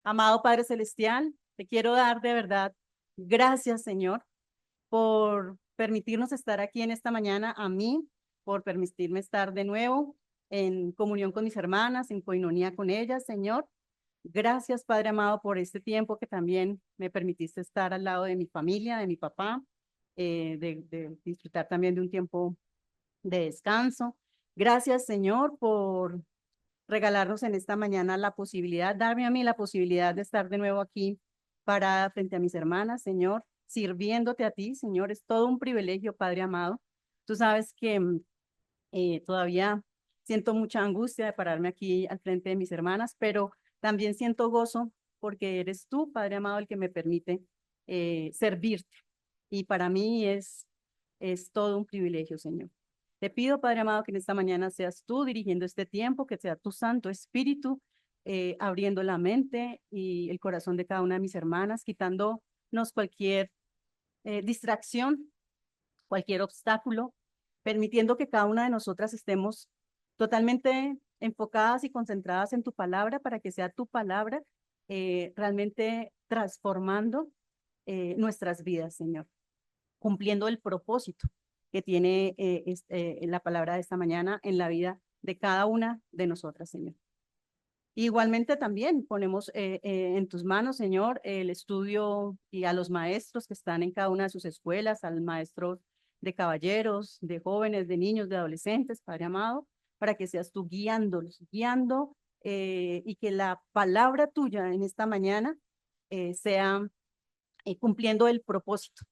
Amado Padre Celestial, te quiero dar de verdad gracias, Señor, por permitirnos estar aquí en esta mañana, a mí, por permitirme estar de nuevo en comunión con mis hermanas, en coinonía con ellas, Señor. Gracias, Padre amado, por este tiempo que también me permitiste estar al lado de mi familia, de mi papá, de disfrutar también de un tiempo de descanso. Gracias, Señor, por regalarnos en esta mañana la posibilidad, darme a mí la posibilidad de estar de nuevo aquí parada frente a mis hermanas, Señor, sirviéndote a ti, Señor. Es todo un privilegio, Padre amado. Tú sabes que todavía siento mucha angustia de pararme aquí al frente de mis hermanas, pero también siento gozo porque eres tú, Padre amado, el que me permite servirte. Y para mí es todo un privilegio, Señor. Te pido, Padre amado, que en esta mañana seas tú dirigiendo este tiempo, que sea tu Santo Espíritu abriendo la mente y el corazón de cada una de mis hermanas, quitándonos cualquier distracción, cualquier obstáculo, permitiendo que cada una de nosotras estemos totalmente enfocadas y concentradas en tu palabra para que sea tu palabra realmente transformando nuestras vidas, Señor, cumpliendo el propósito que tiene la palabra de esta mañana en la vida de cada una de nosotras, Señor. Igualmente también ponemos en tus manos, Señor, el estudio y a los maestros que están en cada una de sus escuelas, al maestro de caballeros, de jóvenes, de niños, de adolescentes, Padre amado, para que seas tú guiándolos, guiando y que la palabra tuya en esta mañana sea cumpliendo el propósito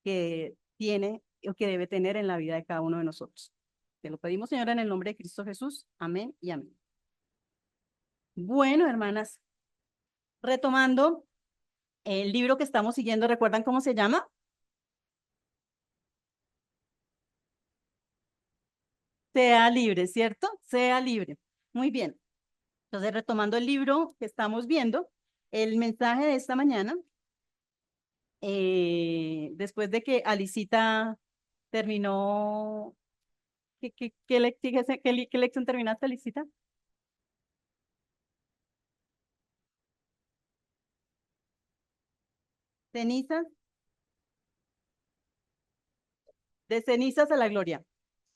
que tiene o que debe tener en la vida de cada uno de nosotros. Te lo pedimos, Señor, en el nombre de Cristo Jesús. Amén y amén. Bueno, hermanas, retomando el libro que estamos siguiendo, ¿recuerdan cómo se llama? Sea libre, ¿cierto? Sea libre. Muy bien. Entonces, retomando el libro que estamos viendo, el mensaje de esta mañana, después de que Alicita terminó, ¿qué lección terminaste, Alicita? Cenizas, de cenizas a la gloria.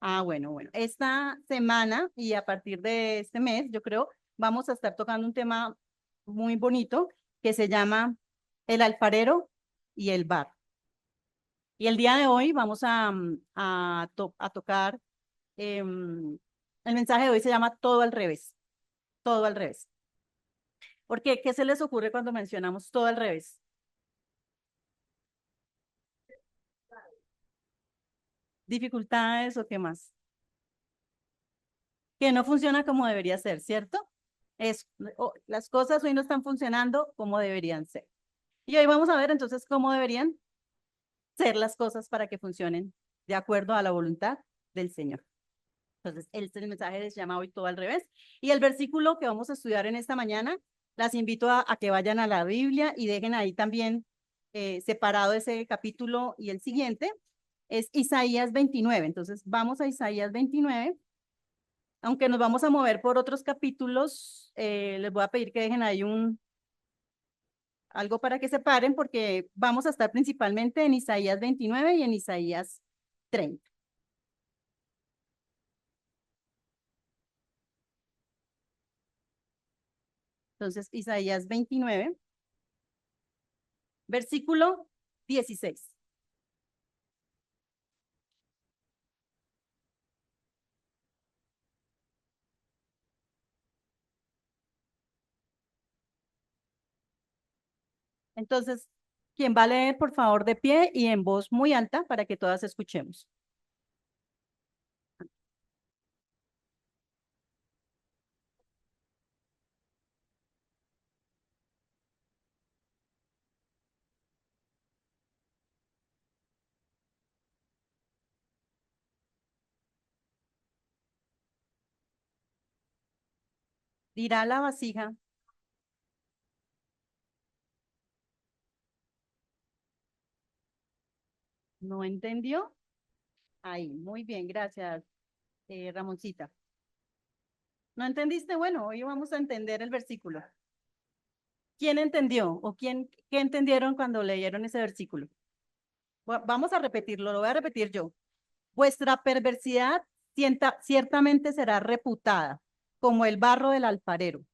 Ah, bueno, bueno. Esta semana y a partir de este mes, yo creo, vamos a estar tocando un tema muy bonito que se llama el alfarero y el bar. Y el día de hoy vamos a tocar, el mensaje de hoy se llama todo al revés, todo al revés. ¿Por qué? ¿Qué se les ocurre cuando mencionamos todo al revés? ¿Dificultades o qué más? Que no funciona como debería ser, ¿cierto? Es, las cosas hoy no están funcionando como deberían ser. Y hoy vamos a ver entonces cómo deberían ser las cosas para que funcionen de acuerdo a la voluntad del Señor. Entonces, el mensaje se llama hoy todo al revés. Y el versículo que vamos a estudiar en esta mañana, las invito a que vayan a la Biblia y dejen ahí también separado ese capítulo y el siguiente, es Isaías 29. Entonces, vamos a Isaías 29. Aunque nos vamos a mover por otros capítulos, les voy a pedir que dejen ahí algo para que se paren porque vamos a estar principalmente en Isaías 29 y en Isaías 30. Entonces, Isaías 29, versículo 16. Entonces, ¿quién va a leer, por favor, de pie y en voz muy alta para que todas escuchemos? Dirá la vasija, ¿no entendió? Ahí, muy bien, gracias, Ramoncita. ¿No entendiste? Bueno, hoy vamos a entender el versículo. ¿Quién entendió o qué entendieron cuando leyeron ese versículo? Vamos a repetirlo, lo voy a repetir yo. Vuestra perversidad ciertamente será reputada como el barro del alfarero.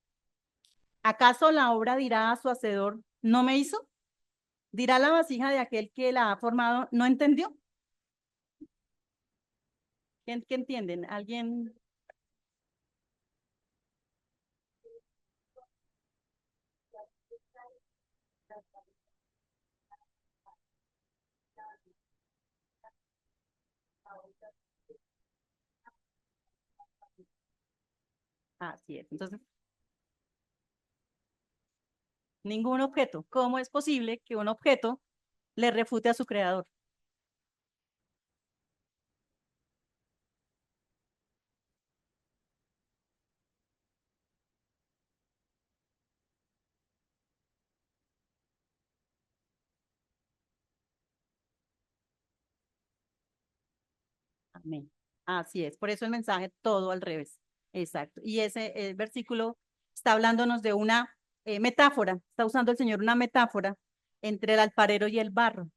¿Acaso la obra dirá a su hacedor, no me hizo? ¿Dirá la vasija de aquel que la ha formado, no entendió? ¿Qué entienden? ¿Alguien? Así es. Entonces, ningún objeto. ¿Cómo es posible que un objeto le refute a su creador? Amén. Así es. Por eso el mensaje todo al revés. Exacto. Y ese versículo está hablándonos de una metáfora. Está usando el Señor una metáfora entre el alfarero y el barro.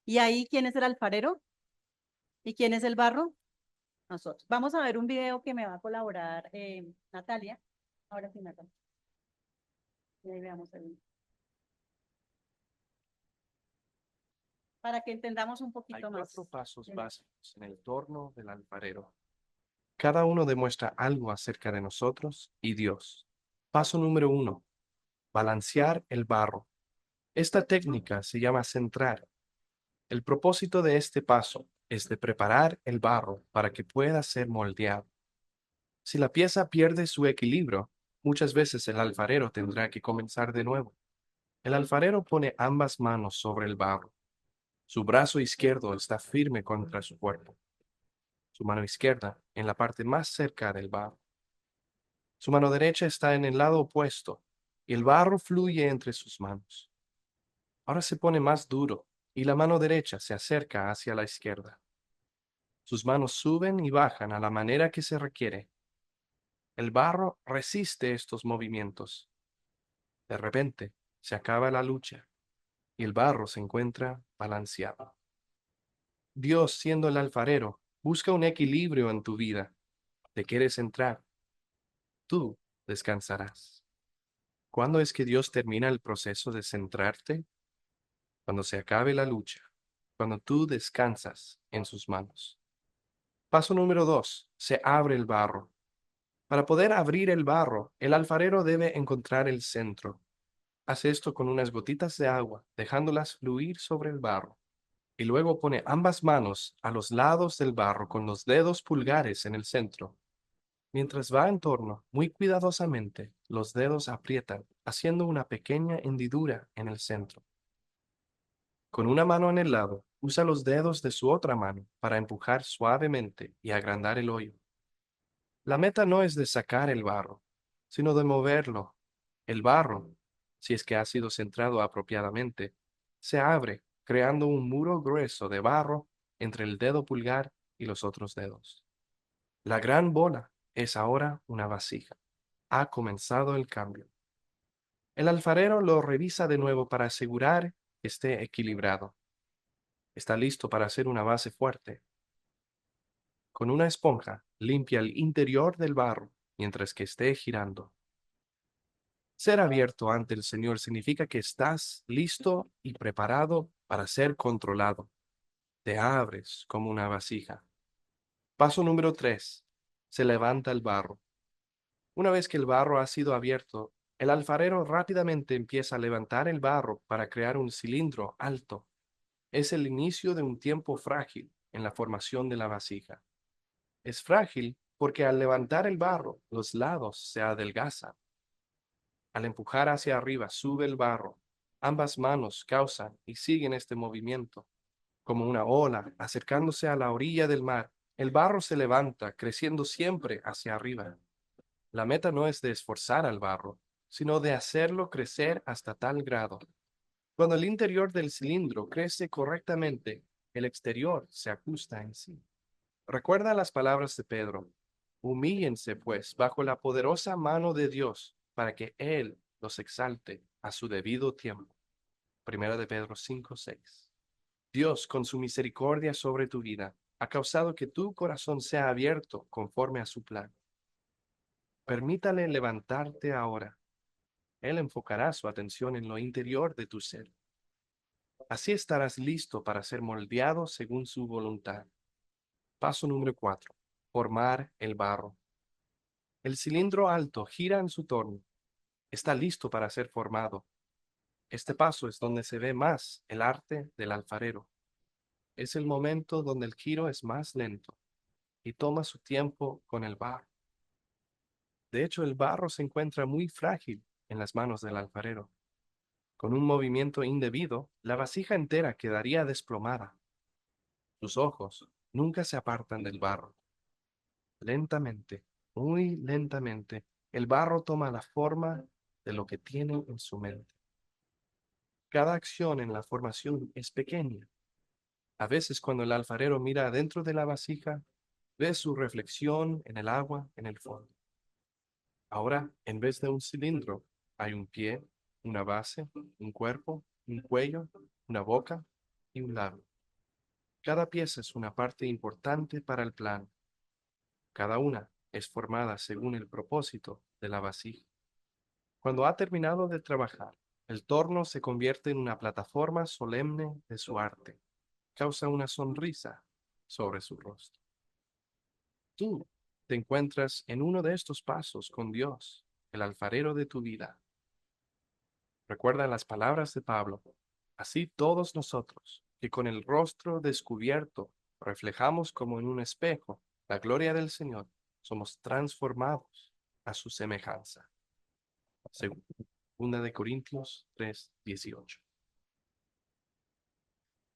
Y ahí, ¿quién es el alfarero? ¿Y quién es el barro? Nosotros. Vamos a ver un video que me va a colaborar Natalia. Ahora sí, Natalia. Y ahí veamos el, para que entendamos un Hay poquito más. cuatro pasos básicos en el torno del alfarero. Cada uno demuestra algo acerca de nosotros y Dios. Paso número 1. Balancear el barro. Esta técnica se llama centrar. El propósito de este paso es de preparar el barro para que pueda ser moldeado. Si la pieza pierde su equilibrio, muchas veces el alfarero tendrá que comenzar de nuevo. El alfarero pone ambas manos sobre el barro. Su brazo izquierdo está firme contra su cuerpo, su mano izquierda en la parte más cerca del barro. Su mano derecha está en el lado opuesto y el barro fluye entre sus manos. Ahora se pone más duro y la mano derecha se acerca hacia la izquierda. Sus manos suben y bajan a la manera que se requiere. El barro resiste estos movimientos. De repente, se acaba la lucha y el barro se encuentra balanceado. Dios, siendo el alfarero, busca un equilibrio en tu vida. ¿Te quieres entrar? Tú descansarás. ¿Cuándo es que Dios termina el proceso de centrarte? Cuando se acabe la lucha, cuando tú descansas en sus manos. Paso número 2. Se abre el barro. Para poder abrir el barro, el alfarero debe encontrar el centro. Hace esto con unas gotitas de agua, dejándolas fluir sobre el barro. Y luego pone ambas manos a los lados del barro con los dedos pulgares en el centro. Mientras va en torno, muy cuidadosamente, los dedos aprietan, haciendo una pequeña hendidura en el centro. Con una mano en el lado, usa los dedos de su otra mano para empujar suavemente y agrandar el hoyo. La meta no es de sacar el barro, sino de moverlo. El barro, si es que ha sido centrado apropiadamente, se abre, creando un muro grueso de barro entre el dedo pulgar y los otros dedos. La gran bola es ahora una vasija. Ha comenzado el cambio. El alfarero lo revisa de nuevo para asegurar que esté equilibrado. Está listo para hacer una base fuerte. Con una esponja, limpia el interior del barro mientras que esté girando. Ser abierto ante el Señor significa que estás listo y preparado para ser controlado. Te abres como una vasija. Paso número 3. Se levanta el barro. Una vez que el barro ha sido abierto, el alfarero rápidamente empieza a levantar el barro para crear un cilindro alto. Es el inicio de un tiempo frágil en la formación de la vasija. Es frágil porque al levantar el barro, los lados se adelgazan. Al empujar hacia arriba, sube el barro. Ambas manos causan y siguen este movimiento. Como una ola acercándose a la orilla del mar, el barro se levanta, creciendo siempre hacia arriba. La meta no es de esforzar al barro, sino de hacerlo crecer hasta tal grado. Cuando el interior del cilindro crece correctamente, el exterior se ajusta en sí. Recuerda las palabras de Pedro. Humíllense, pues, bajo la poderosa mano de Dios, para que Él los exalte a su debido tiempo. Primera de Pedro 5:6. Dios, con su misericordia sobre tu vida, ha causado que tu corazón sea abierto conforme a su plan. Permítale levantarte ahora. Él enfocará su atención en lo interior de tu ser. Así estarás listo para ser moldeado según su voluntad. Paso número 4. Formar el barro. El cilindro alto gira en su torno. Está listo para ser formado. Este paso es donde se ve más el arte del alfarero. Es el momento donde el giro es más lento y toma su tiempo con el barro. De hecho, el barro se encuentra muy frágil en las manos del alfarero. Con un movimiento indebido, la vasija entera quedaría desplomada. Sus ojos nunca se apartan del barro. Lentamente, muy lentamente, el barro toma la forma de lo que tiene en su mente. Cada acción en la formación es pequeña. A veces cuando el alfarero mira adentro de la vasija, ve su reflexión en el agua en el fondo. Ahora, en vez de un cilindro, hay un pie, una base, un cuerpo, un cuello, una boca y un labio. Cada pieza es una parte importante para el plan. Cada una es formada según el propósito de la vasija. Cuando ha terminado de trabajar, el torno se convierte en una plataforma solemne de su arte. Causa una sonrisa sobre su rostro. Tú te encuentras en uno de estos pasos con Dios, el alfarero de tu vida. Recuerda las palabras de Pablo. Así todos nosotros, que con el rostro descubierto reflejamos como en un espejo la gloria del Señor, somos transformados a su semejanza. Segunda de Corintios 3:18.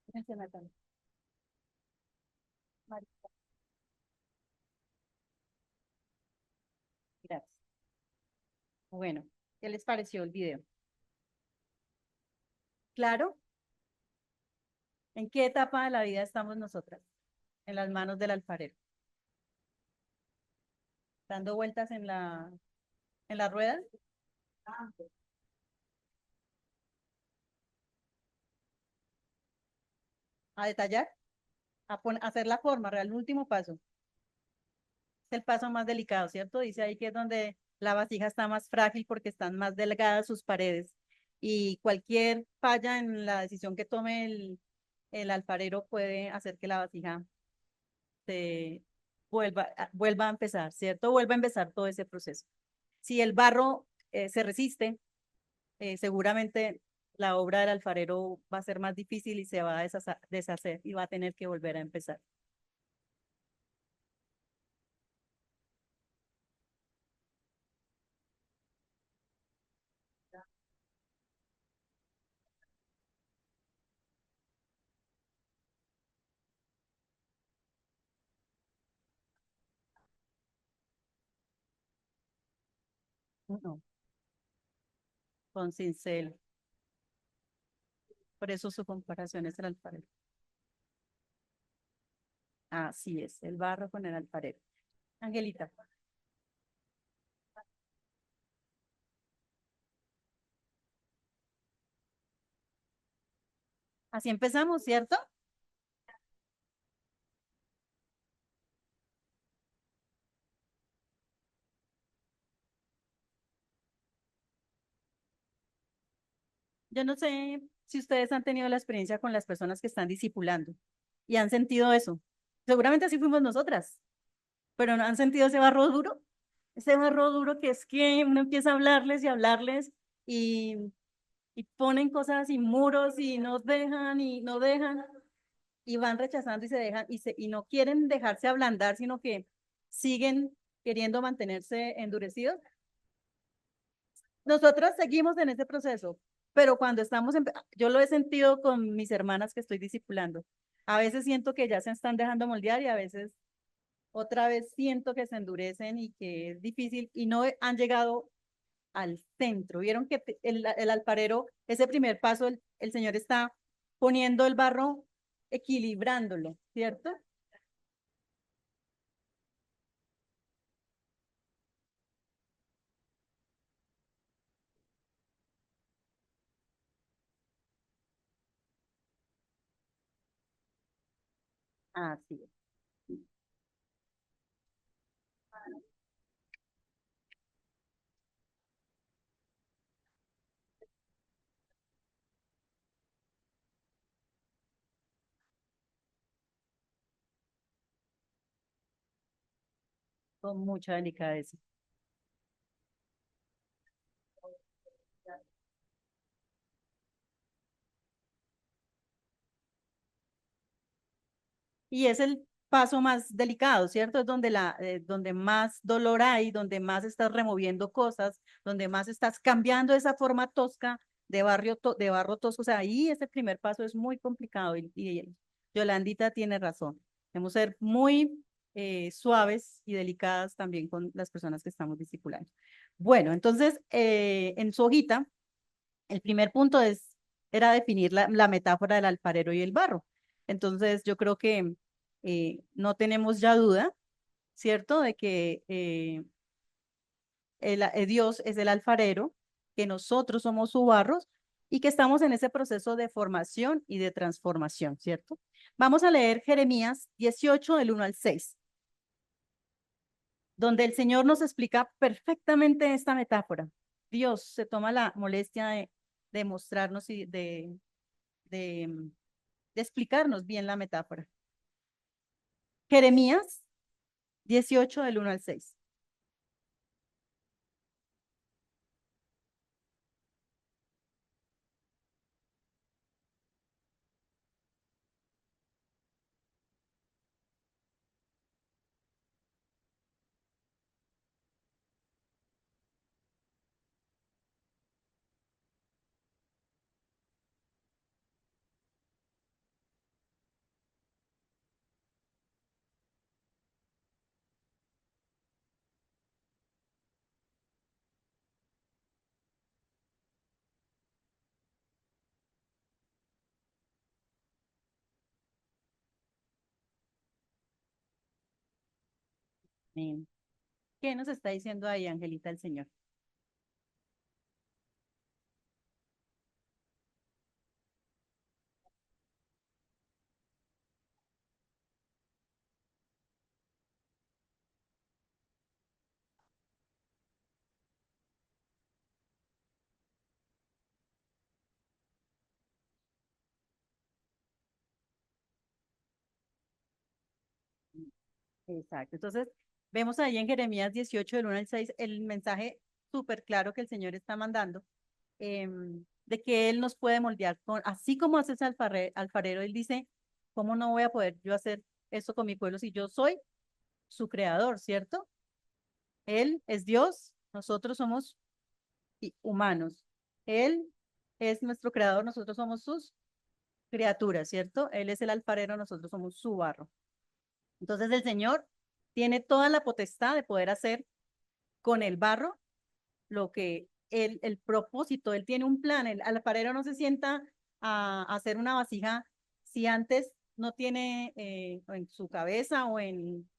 Gracias, Natalia. María, gracias. Bueno, ¿qué les pareció el video? ¿Claro? ¿En qué etapa de la vida estamos nosotras? En las manos del alfarero. Dando vueltas en la rueda, a detallar, a hacer la forma, real, el último paso. Es el paso más delicado, ¿cierto? Dice ahí que es donde la vasija está más frágil porque están más delgadas sus paredes. Y cualquier falla en la decisión que tome el alfarero puede hacer que la vasija se vuelva a empezar, ¿cierto? Vuelva a empezar todo ese proceso. Si el barro se resiste, seguramente la obra del alfarero va a ser más difícil y se va a deshacer y va a tener que volver a empezar. No, con cincel. Por eso su comparación es el alfarero. Así es, el barro con el alfarero. Angelita. Así empezamos, ¿cierto? Yo no sé si ustedes han tenido la experiencia con las personas que están discipulando y han sentido eso. Seguramente así fuimos nosotras, pero no han sentido ese barro duro que es que uno empieza a hablarles y hablarles y, y ponen cosas y muros y no dejan y no dejan y van rechazando y se dejan y no quieren dejarse ablandar, sino que siguen queriendo mantenerse endurecidos. Nosotros seguimos en ese proceso, pero cuando yo lo he sentido con mis hermanas que estoy discipulando. A veces siento que ya se están dejando moldear y a veces otra vez siento que se endurecen y que es difícil y no han llegado al centro. Vieron que el alfarero, ese primer paso, el Señor está poniendo el barro, equilibrándolo, ¿cierto? Así es. Con mucha delicadeza. Y es el paso más delicado, ¿cierto? Es donde, donde más dolor hay, donde más estás removiendo cosas, donde más estás cambiando esa forma tosca de, de barro tosco. O sea, ahí ese primer paso es muy complicado y Yolandita tiene razón. Debemos ser muy suaves y delicadas también con las personas que estamos discipulando. Bueno, entonces, en su hojita, el primer punto era definir la metáfora del alfarero y el barro. Entonces, yo creo que no tenemos ya duda, ¿cierto?, de que Dios es el alfarero, que nosotros somos su barro y que estamos en ese proceso de formación y de transformación, ¿cierto? Vamos a leer Jeremías 18 del 1 al 6, donde el Señor nos explica perfectamente esta metáfora. Dios se toma la molestia de mostrarnos y de, de explicarnos bien la metáfora. Jeremías 18 del 1 al 6. ¿Qué nos está diciendo ahí, Angelita, el Señor? Exacto. Entonces, vemos ahí en Jeremías 18 del 1 al 6 el mensaje súper claro que el Señor está mandando, de que Él nos puede moldear, así como hace ese alfarero, Él dice, ¿cómo no voy a poder yo hacer esto con mi pueblo si yo soy su creador, ¿cierto? Él es Dios, nosotros somos humanos. Él es nuestro creador, nosotros somos sus criaturas, ¿cierto? Él es el alfarero, nosotros somos su barro. Entonces el Señor tiene toda la potestad de poder hacer con el barro lo que el propósito, él tiene un plan, el alfarero no se sienta a hacer una vasija si antes no tiene en su cabeza o en,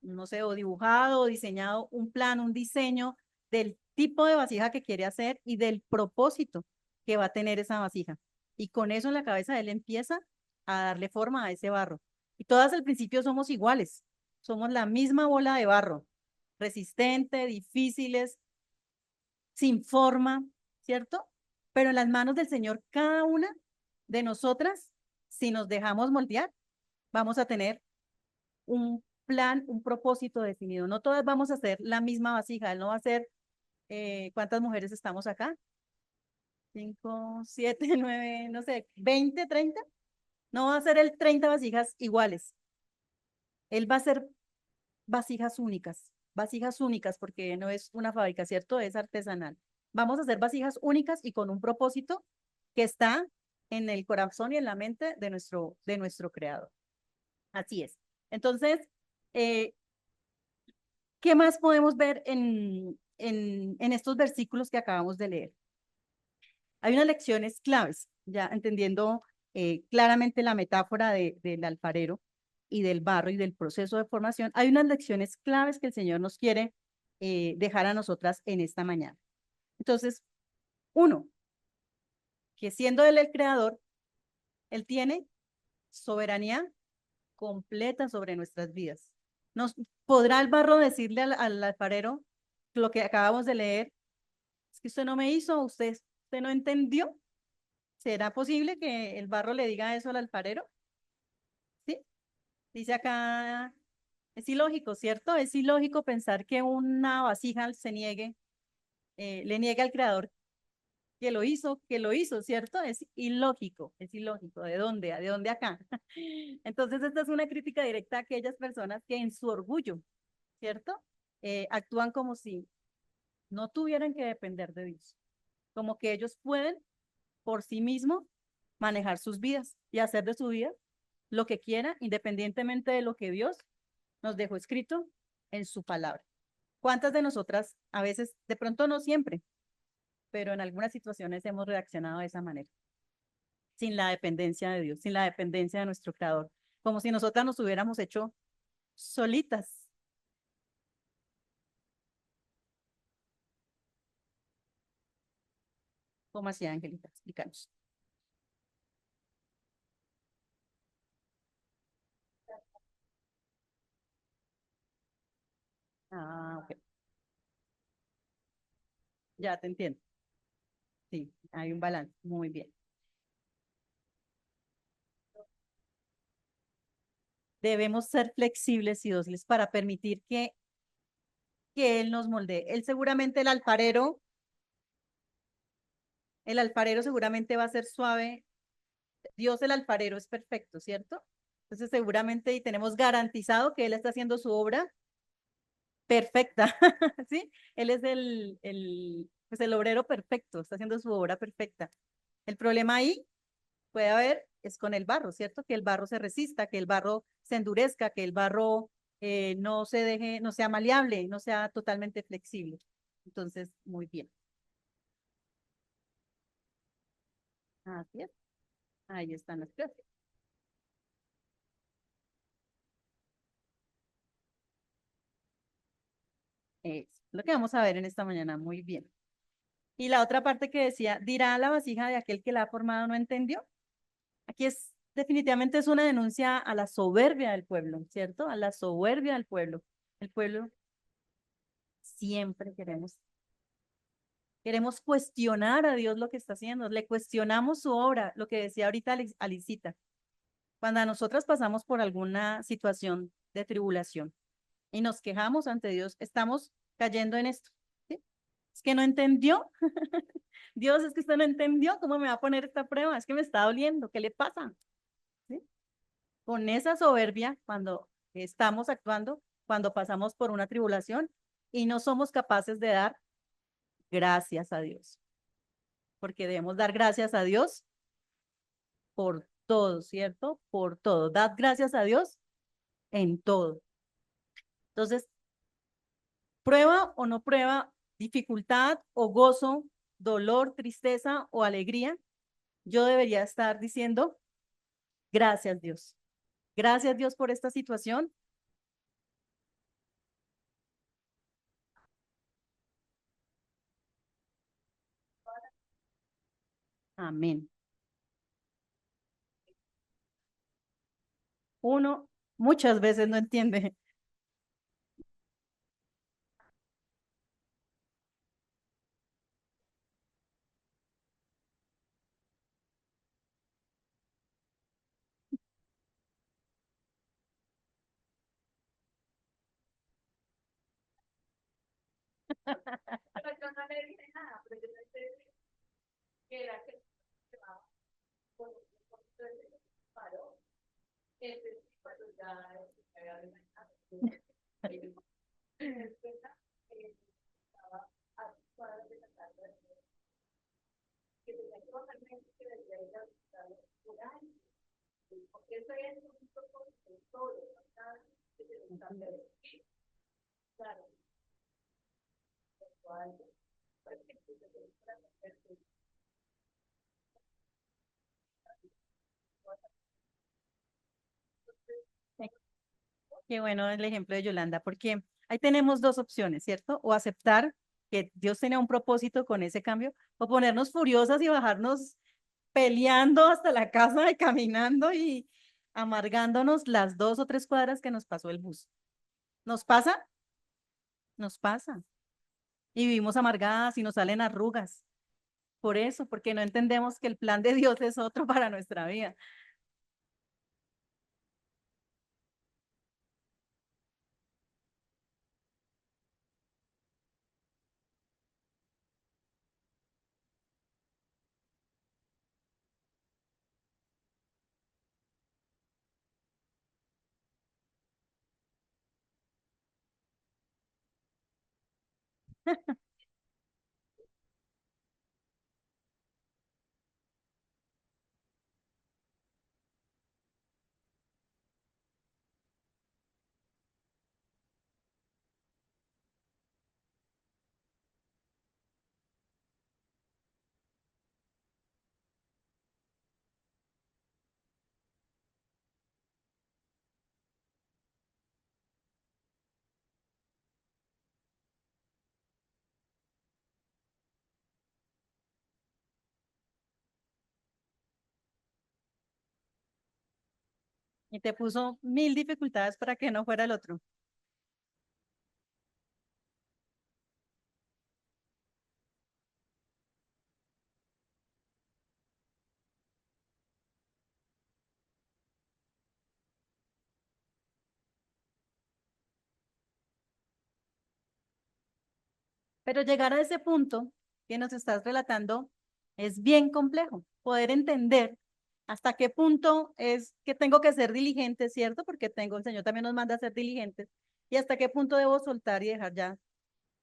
no sé, o dibujado o diseñado un plan, un diseño del tipo de vasija que quiere hacer y del propósito que va a tener esa vasija. Y con eso en la cabeza él empieza a darle forma a ese barro. Y todas al principio somos iguales, somos la misma bola de barro, resistente, difíciles, sin forma, ¿cierto? Pero en las manos del Señor, cada una de nosotras, si nos dejamos moldear, vamos a tener un plan, un propósito definido. No todas vamos a hacer la misma vasija. Él no va a hacer, ¿cuántas mujeres estamos acá? 5, 7, 9, no sé, 20, 30. No va a hacer el 30 vasijas iguales. Él va a hacer vasijas únicas, porque no es una fábrica, ¿cierto? Es artesanal. Vamos a hacer vasijas únicas y con un propósito que está en el corazón y en la mente de nuestro creador. Así es. Entonces, eh, ¿qué más podemos ver en estos versículos que acabamos de leer? Hay unas lecciones claves, ya entendiendo claramente la metáfora del alfarero y del barro y del proceso de formación. Hay unas lecciones claves que el Señor nos quiere dejar a nosotras en esta mañana. Entonces, uno, que siendo Él el creador, Él tiene soberanía completa sobre nuestras vidas. ¿Podrá el barro decirle al alfarero lo que acabamos de leer? Es que usted no me hizo, usted no entendió. ¿Será posible que el barro le diga eso al alfarero? ¿Sí? Dice acá, es ilógico, ¿cierto? Es ilógico pensar que una vasija le niegue al creador que lo hizo, ¿cierto? Es ilógico. ¿De dónde? ¿De dónde acá? Entonces, esta es una crítica directa a aquellas personas que en su orgullo, ¿cierto? Actúan como si no tuvieran que depender de Dios, como que ellos pueden por sí mismos manejar sus vidas y hacer de su vida lo que quiera, independientemente de lo que Dios nos dejó escrito en su palabra. ¿Cuántas de nosotras, a veces, de pronto no siempre, pero en algunas situaciones hemos reaccionado de esa manera, sin la dependencia de Dios, sin la dependencia de nuestro Creador, como si nosotras nos hubiéramos hecho solitas? ¿Cómo hacía Angelita? Explícanos. Ah, ok. Ya te entiendo. Sí, hay un balance. Muy bien. Debemos ser flexibles y dóciles para permitir que Él nos moldee. Él seguramente, el alfarero seguramente va a ser suave. Dios, el alfarero, es perfecto, ¿cierto? Entonces seguramente y tenemos garantizado que Él está haciendo su obra perfecta, ¿sí? Él es pues el obrero perfecto, está haciendo su obra perfecta. El problema ahí puede haber es con el barro, ¿cierto? Que el barro se resista, que el barro se endurezca, que el barro no se deje, no sea maleable, no sea totalmente flexible. Entonces, muy bien. Así es. Ahí están las clases. Es lo que vamos a ver en esta mañana. Muy bien. Y la otra parte que decía, dirá la vasija de aquel que la ha formado no entendió. Aquí definitivamente es una denuncia a la soberbia del pueblo, ¿cierto? A la soberbia del pueblo. El pueblo siempre queremos cuestionar a Dios lo que está haciendo, le cuestionamos su obra, lo que decía ahorita Alicita. Cuando nosotras pasamos por alguna situación de tribulación y nos quejamos ante Dios, estamos cayendo en esto. ¿Sí? Es que no entendió. Dios, es que usted no entendió cómo me va a poner esta prueba, es que me está doliendo, ¿qué le pasa? ¿Sí? Con esa soberbia, cuando estamos actuando, cuando pasamos por una tribulación y no somos capaces de dar gracias a Dios, porque debemos dar gracias a Dios por todo, ¿cierto? Por todo. Dad gracias a Dios en todo. Entonces, prueba o no prueba, dificultad o gozo, dolor, tristeza o alegría, yo debería estar diciendo, gracias Dios. Gracias Dios por esta situación. Amén. Uno muchas veces no entiende. Pero yo no le dije nada, pero yo pensé que era que por paró. Cuando ya había arreglado. Estaba actuada de la casa que tenía que bajarme que debía ir a buscarlo por ahí. Porque eso es un propósito de todo, ¿verdad? Que se lo cambia de aquí. Claro, algo. Qué bueno el ejemplo de Yolanda, porque ahí tenemos dos opciones, ¿cierto? O aceptar que Dios tenía un propósito con ese cambio, o ponernos furiosas y bajarnos peleando hasta la casa y caminando y amargándonos las 2 o 3 cuadras que nos pasó el bus. ¿Nos pasa? Nos pasa. Y vivimos amargadas y nos salen arrugas. Por eso, porque no entendemos que el plan de Dios es otro para nuestra vida. Y te puso 1000 dificultades para que no fuera el otro. Pero llegar a ese punto que nos estás relatando es bien complejo. Poder entender hasta qué punto es que tengo que ser diligente, ¿cierto? Porque el Señor también nos manda a ser diligentes. Y hasta qué punto debo soltar y dejar ya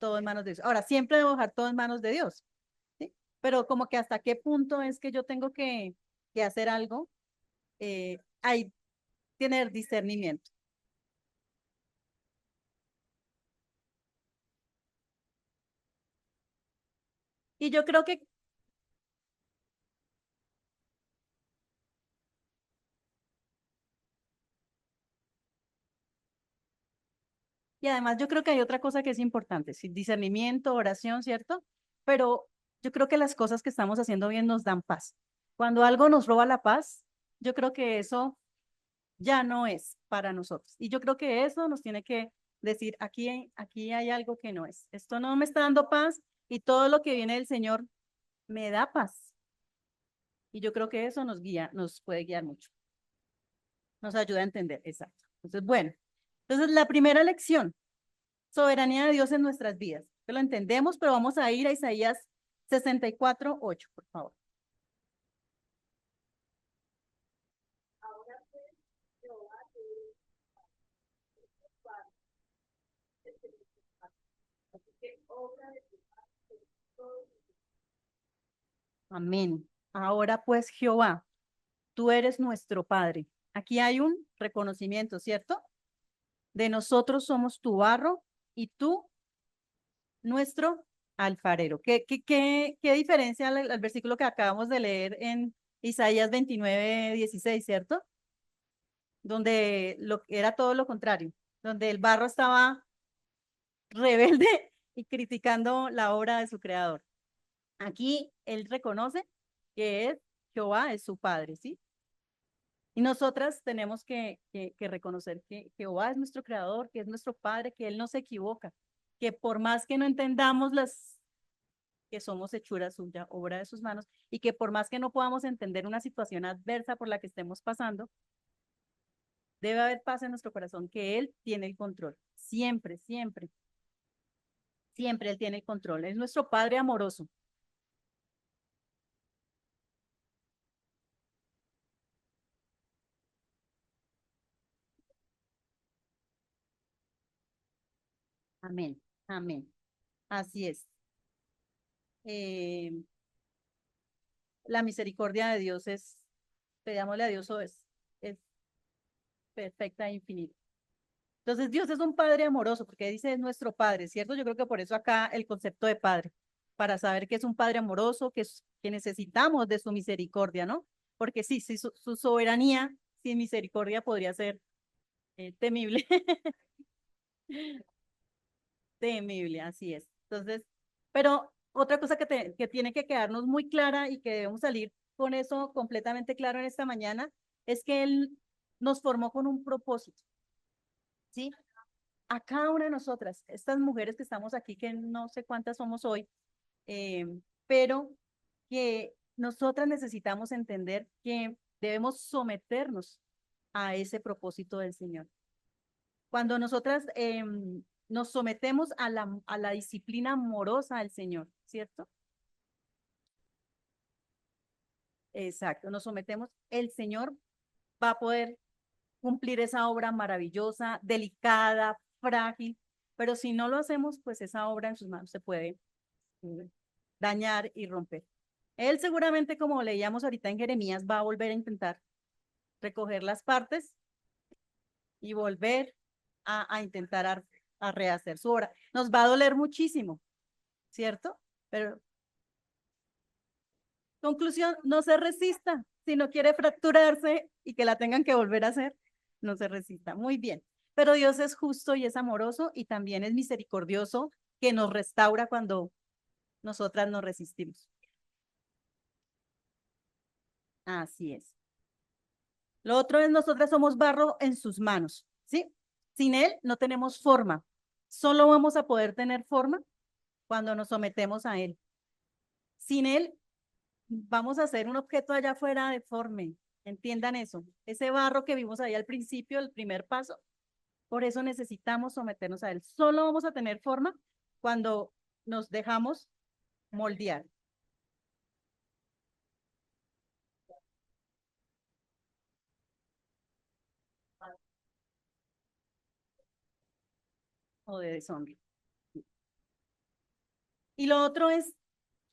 todo en manos de Dios. Ahora, siempre debo dejar todo en manos de Dios, ¿sí? Pero como que hasta qué punto es que yo tengo que hacer algo, hay tener discernimiento. Y yo creo que, y además yo creo que hay otra cosa que es importante, sí, discernimiento, oración, ¿cierto? Pero yo creo que las cosas que estamos haciendo bien nos dan paz. Cuando algo nos roba la paz, yo creo que eso ya no es para nosotros. Y yo creo que eso nos tiene que decir, aquí hay algo que no es. Esto no me está dando paz y todo lo que viene del Señor me da paz. Y yo creo que eso nos guía, nos puede guiar mucho, nos ayuda a entender, exacto. Entonces, bueno, entonces la primera lección, soberanía de Dios en nuestras vidas. Que lo entendemos, pero vamos a ir a Isaías 64:8, por favor. Amén. Ahora pues, Jehová, tú eres nuestro Padre. Aquí hay un reconocimiento, ¿cierto? De nosotros somos tu barro y tú nuestro alfarero. ¿Qué diferencia al versículo que acabamos de leer en Isaías 29:16, ¿cierto? Donde era todo lo contrario, donde el barro estaba rebelde y criticando la obra de su creador. Aquí él reconoce que es Jehová, es su padre, ¿sí? Y nosotras tenemos que reconocer que Jehová es nuestro creador, que es nuestro padre, que él no se equivoca, que por más que no entendamos que somos hechura suya, obra de sus manos, y que por más que no podamos entender una situación adversa por la que estemos pasando, debe haber paz en nuestro corazón, que Él tiene el control. Siempre, siempre, siempre Él tiene el control. Es nuestro Padre amoroso. Amén, amén. Así es. Eh, la misericordia de Dios pedámosle a Dios, es perfecta e infinita. Entonces, Dios es un Padre amoroso, porque dice es nuestro Padre, ¿cierto? Yo creo que por eso acá el concepto de Padre, para saber que es un Padre amoroso, que necesitamos de su misericordia, ¿no? Porque sí, sí, su soberanía sin misericordia podría ser temible, temible, así es. Entonces, pero otra cosa que tiene que quedarnos muy clara y que debemos salir con eso completamente claro en esta mañana, es que Él nos formó con un propósito, ¿sí? A cada una de nosotras, estas mujeres que estamos aquí, que no sé cuántas somos hoy, eh, pero que nosotras necesitamos entender que debemos someternos a ese propósito del Señor. Cuando nosotras nos sometemos a la disciplina amorosa del Señor, ¿cierto? Exacto, nos sometemos, el Señor va a poder cumplir esa obra maravillosa, delicada, frágil, pero si no lo hacemos, pues esa obra en sus manos se puede eh, dañar y romper. Él seguramente, como leíamos ahorita en Jeremías, va a volver a intentar recoger las partes y volver a intentar a rehacer su obra. Nos va a doler muchísimo, ¿cierto? Pero conclusión, no se resista. Si no quiere fracturarse y que la tengan que volver a hacer, no se resista. Muy bien. Pero Dios es justo y es amoroso y también es misericordioso que nos restaura cuando nosotras nos resistimos. Así es. Lo otro es nosotras somos barro en sus manos, ¿sí? Sin él no tenemos forma. Solo vamos a poder tener forma cuando nos sometemos a él. Sin él vamos a hacer un objeto allá afuera deforme. Entiendan eso. Ese barro que vimos ahí al principio, el primer paso, por eso necesitamos someternos a él. Solo vamos a tener forma cuando nos dejamos moldear. O de deshonra. Y lo otro es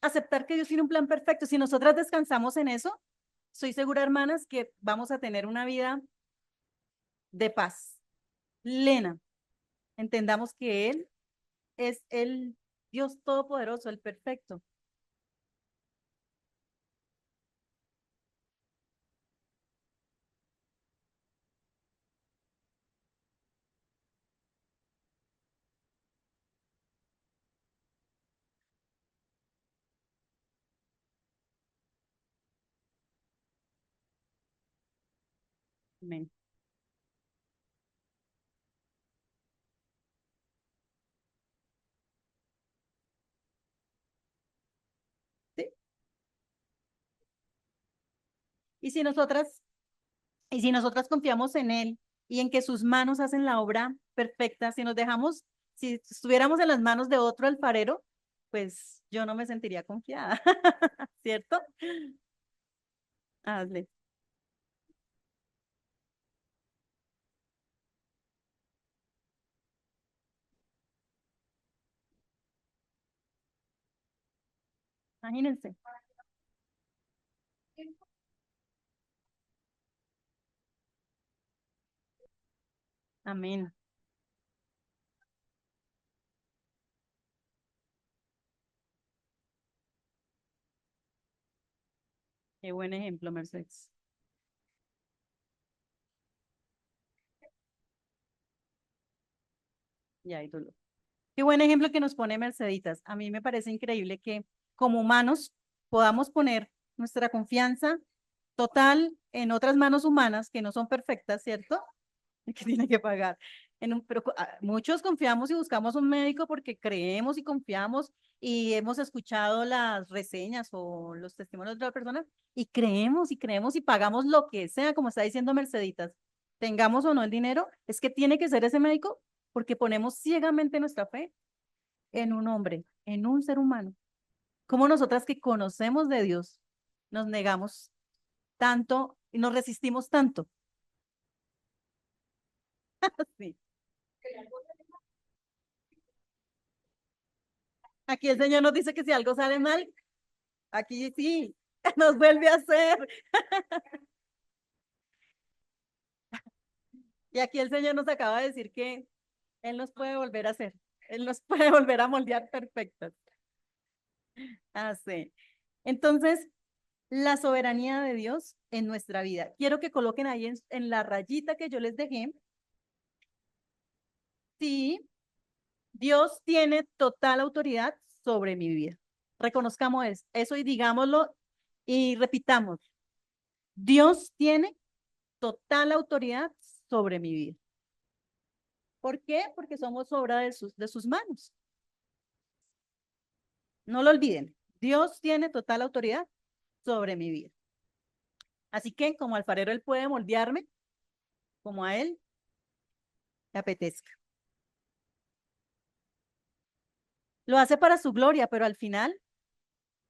aceptar que Dios tiene un plan perfecto. Si nosotras descansamos en eso, soy segura, hermanas, que vamos a tener una vida de paz, plena. Entendamos que Él es el Dios todopoderoso, el perfecto. Amén. ¿Sí? Y si nosotras, y si nosotras confiamos en Él y en que sus manos hacen la obra perfecta, si nos dejamos, si estuviéramos en las manos de otro alfarero, pues yo no me sentiría confiada, ¿cierto? Hazle. Imagínense. Amén. Qué buen ejemplo, Mercedes. Y ahí tú. Qué buen ejemplo que nos pone Merceditas. A mí me parece increíble que como humanos podamos poner nuestra confianza total en otras manos humanas que no son perfectas, ¿cierto? Y que tiene que pagar. Pero muchos confiamos y buscamos un médico porque creemos y confiamos y hemos escuchado las reseñas o los testimonios de otra persona y creemos y pagamos lo que sea, como está diciendo Merceditas. Tengamos o no el dinero, es que tiene que ser ese médico porque ponemos ciegamente nuestra fe en un hombre, en un ser humano. Como nosotras que conocemos de Dios, nos negamos tanto y nos resistimos tanto. Sí. Aquí el Señor nos dice que si algo sale mal, aquí sí, nos vuelve a hacer. Y aquí el Señor nos acaba de decir que Él nos puede volver a hacer. Él nos puede volver a moldear perfectos. Así. Entonces, la soberanía de Dios en nuestra vida. Quiero que coloquen ahí en la rayita que yo les dejé. Sí, Dios tiene total autoridad sobre mi vida. Reconozcamos eso y digámoslo y repitamos. Dios tiene total autoridad sobre mi vida. ¿Por qué? Porque somos obra de sus manos. No lo olviden, Dios tiene total autoridad sobre mi vida. Así que como alfarero, Él puede moldearme como a Él le apetezca. Lo hace para su gloria, pero al final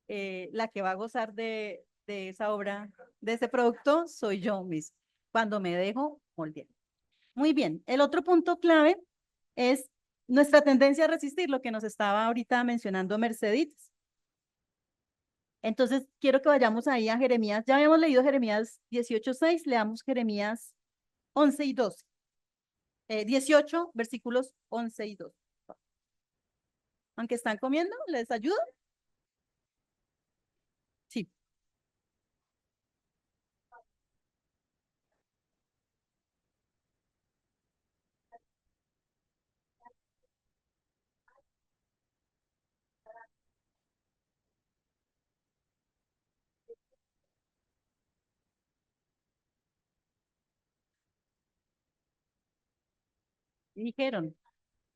la que va a gozar de esa obra, de ese producto, soy yo mismo, cuando me dejo moldear. Muy bien, el otro punto clave es nuestra tendencia a resistir, lo que nos estaba ahorita mencionando Merceditas. Entonces, quiero que vayamos ahí a Jeremías. Ya habíamos leído Jeremías 18:6, leamos Jeremías 11 y 12. 18, versículos 11 y 12. Aunque están comiendo, ¿les ayudo? Sí. Dijeron,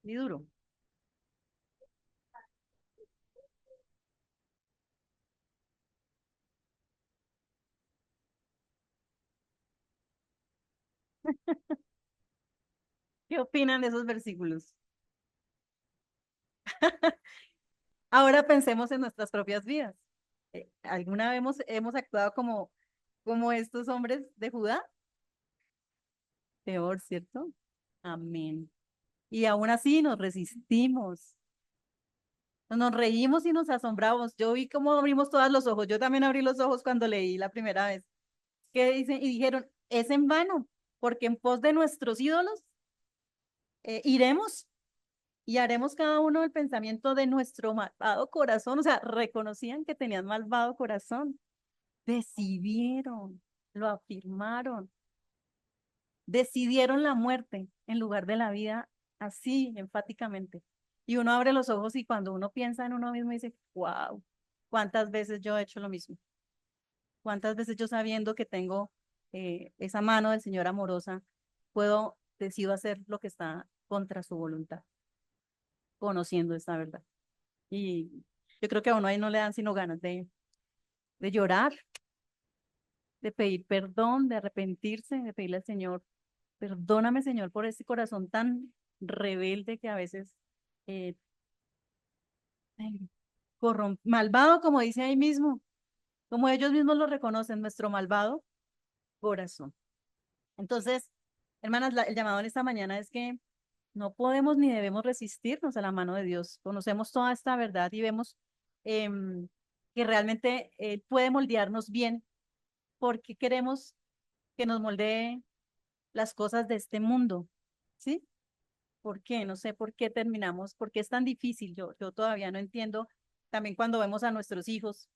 y duro. ¿Qué opinan de esos versículos? Ahora pensemos en nuestras propias vidas. ¿Alguna vez hemos actuado como estos hombres de Judá? Peor, ¿cierto? Amén. Y aún así nos resistimos. Nos reímos y nos asombramos. Yo vi cómo abrimos todos los ojos. Yo también abrí los ojos cuando leí la primera vez. ¿Qué dicen? Y dijeron, es en vano, porque en pos de nuestros ídolos iremos y haremos cada uno el pensamiento de nuestro malvado corazón. O sea, reconocían que tenían malvado corazón. Decidieron, lo afirmaron, decidieron la muerte en lugar de la vida, así enfáticamente. Y uno abre los ojos y cuando uno piensa en uno mismo dice, wow, ¿cuántas veces yo he hecho lo mismo? ¿Cuántas veces yo sabiendo que tengo esa mano del Señor amorosa, decido hacer lo que está contra su voluntad, conociendo esta verdad? Y yo creo que a uno ahí no le dan sino ganas de llorar, de pedir perdón, de arrepentirse, de pedirle al Señor, perdóname, Señor, por ese corazón tan rebelde que a veces, eh, ay, malvado, como dice ahí mismo, como ellos mismos lo reconocen, nuestro malvado corazón. Entonces, hermanas, el llamado en esta mañana es que no podemos ni debemos resistirnos a la mano de Dios. Conocemos toda esta verdad y vemos que realmente Él puede moldearnos bien porque queremos que nos moldee las cosas de este mundo, ¿sí? ¿Por qué? No sé por qué terminamos, por qué es tan difícil. Yo todavía no entiendo. También cuando vemos a nuestros hijos,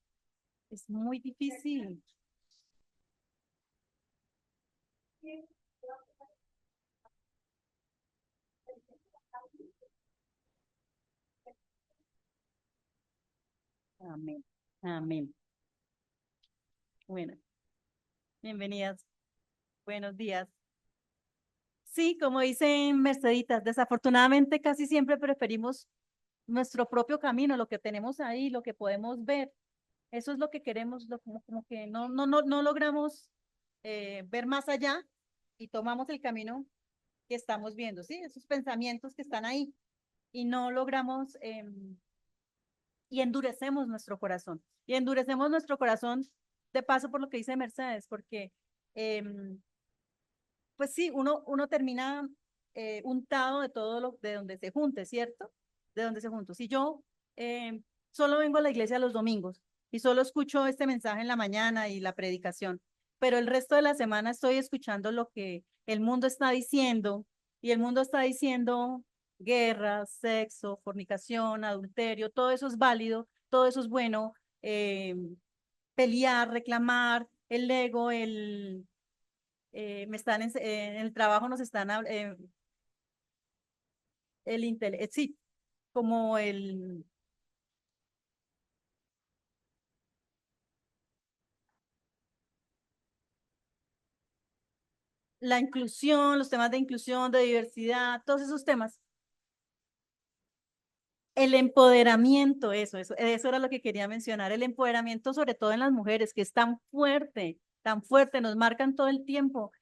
es muy difícil. Amén. Amén. Bueno, bienvenidas. Buenos días. Sí, como dicen Merceditas, desafortunadamente casi siempre preferimos nuestro propio camino, lo que tenemos ahí, lo que podemos ver. Eso es lo que queremos, como que no logramos ver más allá y tomamos el camino que estamos viendo, ¿sí? Esos pensamientos que están ahí y no logramos y endurecemos nuestro corazón. Y endurecemos nuestro corazón de paso por lo que dice Mercedes, porque em, pues sí, uno termina untado de todo de donde se junte, ¿cierto? De donde se junte. Si yo solo vengo a la iglesia los domingos y solo escucho este mensaje en la mañana y la predicación, pero el resto de la semana estoy escuchando lo que el mundo está diciendo y el mundo está diciendo guerra, sexo, fornicación, adulterio, todo eso es válido, todo eso es bueno, pelear, reclamar, el ego, en el trabajo nos están, sí, como la inclusión, los temas de inclusión, de diversidad, todos esos temas. El empoderamiento, eso era lo que quería mencionar, el empoderamiento sobre todo en las mujeres, que es tan fuerte, nos marcan todo el tiempo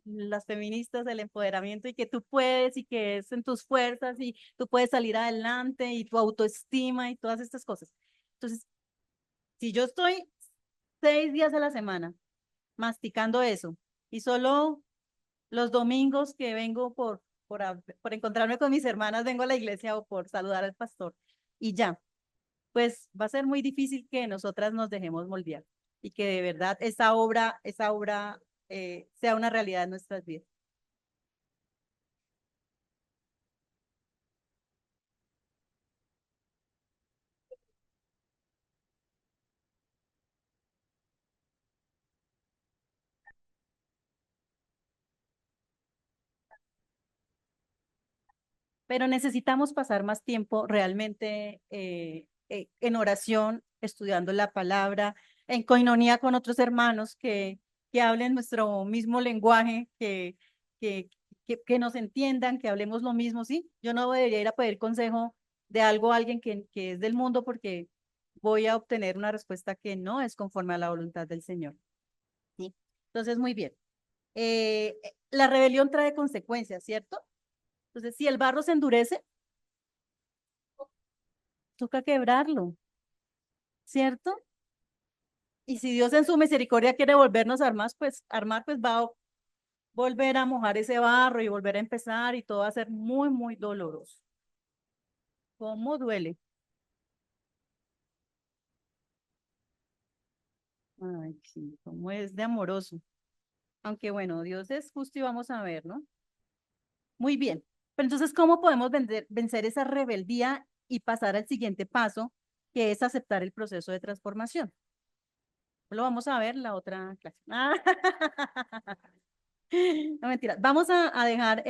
las feministas, el empoderamiento y que tú puedes y que es en tus fuerzas y tú puedes salir adelante y tu autoestima y todas estas cosas. Entonces, si yo estoy 6 días a la semana masticando eso y solo los domingos que vengo por encontrarme con mis hermanas, vengo a la iglesia o por saludar al pastor y ya, pues va a ser muy difícil que nosotras nos dejemos moldear y que de verdad esa obra sea una realidad en nuestras vidas. Pero necesitamos pasar más tiempo realmente en oración, estudiando la palabra, en coinonía con otros hermanos que hablen nuestro mismo lenguaje, que, que nos entiendan, que hablemos lo mismo, ¿sí? Yo no debería ir a pedir consejo de algo a alguien que es del mundo porque voy a obtener una respuesta que no es conforme a la voluntad del Señor, ¿sí? Entonces, muy bien. La rebelión trae consecuencias, ¿cierto? Entonces, si el barro se endurece, toca quebrarlo, ¿cierto? Y si Dios en su misericordia quiere volvernos a armar, pues va a volver a mojar ese barro y volver a empezar y todo va a ser muy, muy doloroso. ¿Cómo duele? Ay, sí, cómo es de amoroso. Aunque bueno, Dios es justo y vamos a ver, ¿no? Muy bien. Pero entonces, ¿cómo podemos vencer esa rebeldía y pasar al siguiente paso, que es aceptar el proceso de transformación? Lo vamos a ver en la otra clase. No, mentira. Vamos a dejar,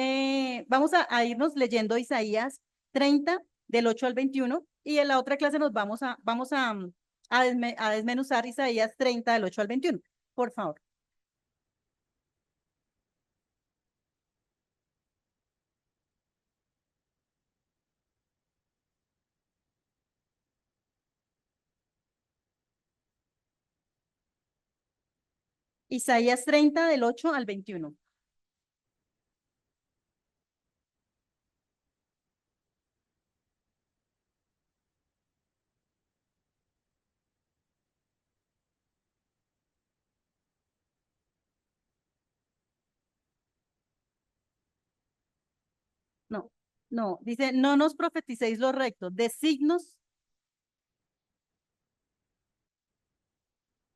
vamos a irnos leyendo Isaías 30 del 8 al 21 y en la otra clase nos a desmenuzar Isaías 30 del 8 al 21. Por favor. Isaías 30 del 8 al 21. No, no, dice, no nos profeticéis lo recto, de signos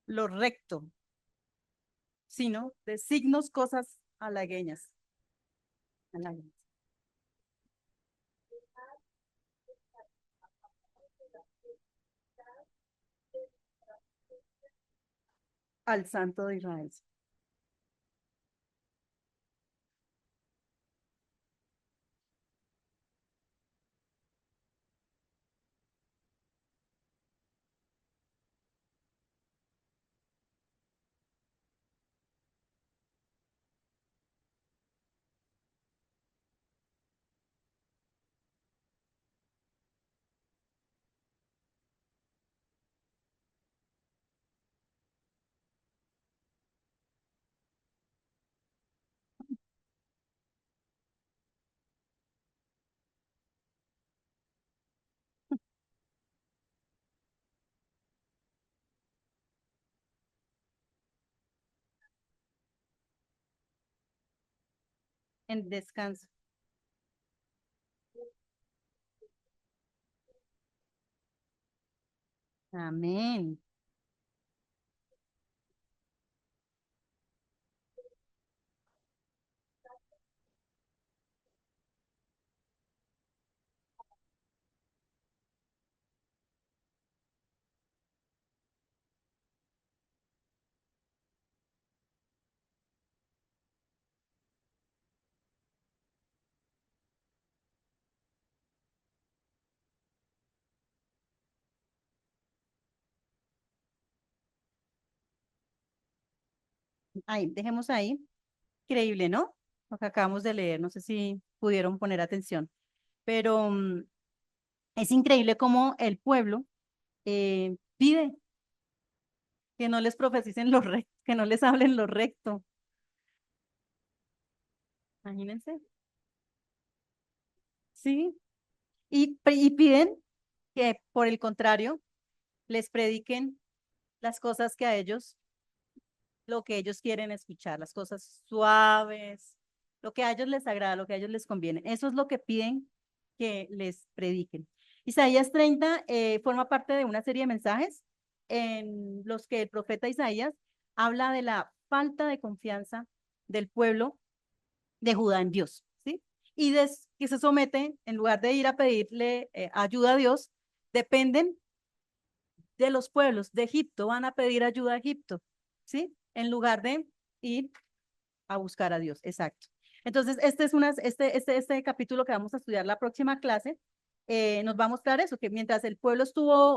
lo recto, sino de signos cosas halagueñas. Halagueñas. Al Santo de Israel. En descanso. Amén. Ahí, dejemos ahí. increíble, ¿no? Lo que acabamos de leer, no sé si pudieron poner atención, pero es increíble cómo el pueblo pide que no les profeticen lo recto, que no les hablen lo recto. Imagínense, sí. Y piden que, por el contrario, les prediquen las cosas que a ellos, lo que ellos quieren escuchar, las cosas suaves, lo que a ellos les agrada, lo que a ellos les conviene. Eso es lo que piden que les prediquen. Isaías 30 forma parte de una serie de mensajes en los que el profeta Isaías habla de la falta de confianza del pueblo de Judá en Dios, ¿sí? Y que se somete, en lugar de ir a pedirle ayuda a Dios, dependen de los pueblos de Egipto, van a pedir ayuda a Egipto, ¿sí? En lugar de ir a buscar a Dios, exacto. Entonces, este capítulo que vamos a estudiar la próxima clase nos va a mostrar eso, que mientras el pueblo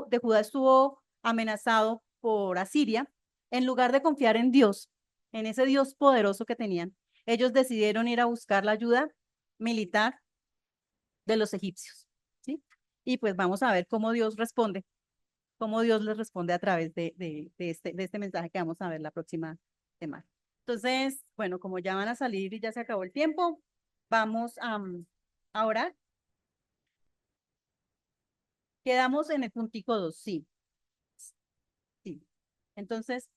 de Judá estuvo amenazado por Asiria, en lugar de confiar en Dios, en ese Dios poderoso que tenían, ellos decidieron ir a buscar la ayuda militar de los egipcios, ¿sí? Y pues vamos a ver cómo Dios les responde a través de este mensaje que vamos a ver la próxima semana. Entonces, bueno, como ya van a salir y ya se acabó el tiempo, vamos a orar. Quedamos en el puntico 2, sí, sí. Entonces,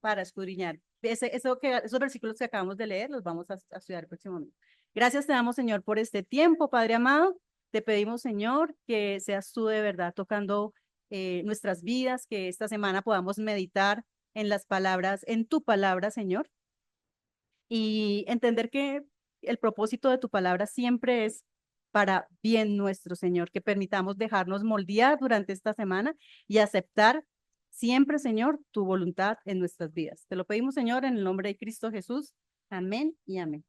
para escudriñar, esos versículos que acabamos de leer los vamos a estudiar el próximo momento. Gracias te damos, Señor, por este tiempo, Padre amado. Te pedimos, Señor, que seas tú de verdad tocando nuestras vidas, que esta semana podamos meditar en las palabras, en tu palabra, Señor, y entender que el propósito de tu palabra siempre es para bien nuestro, Señor, que permitamos dejarnos moldear durante esta semana y aceptar siempre, Señor, tu voluntad en nuestras vidas. Te lo pedimos, Señor, en el nombre de Cristo Jesús. Amén y amén.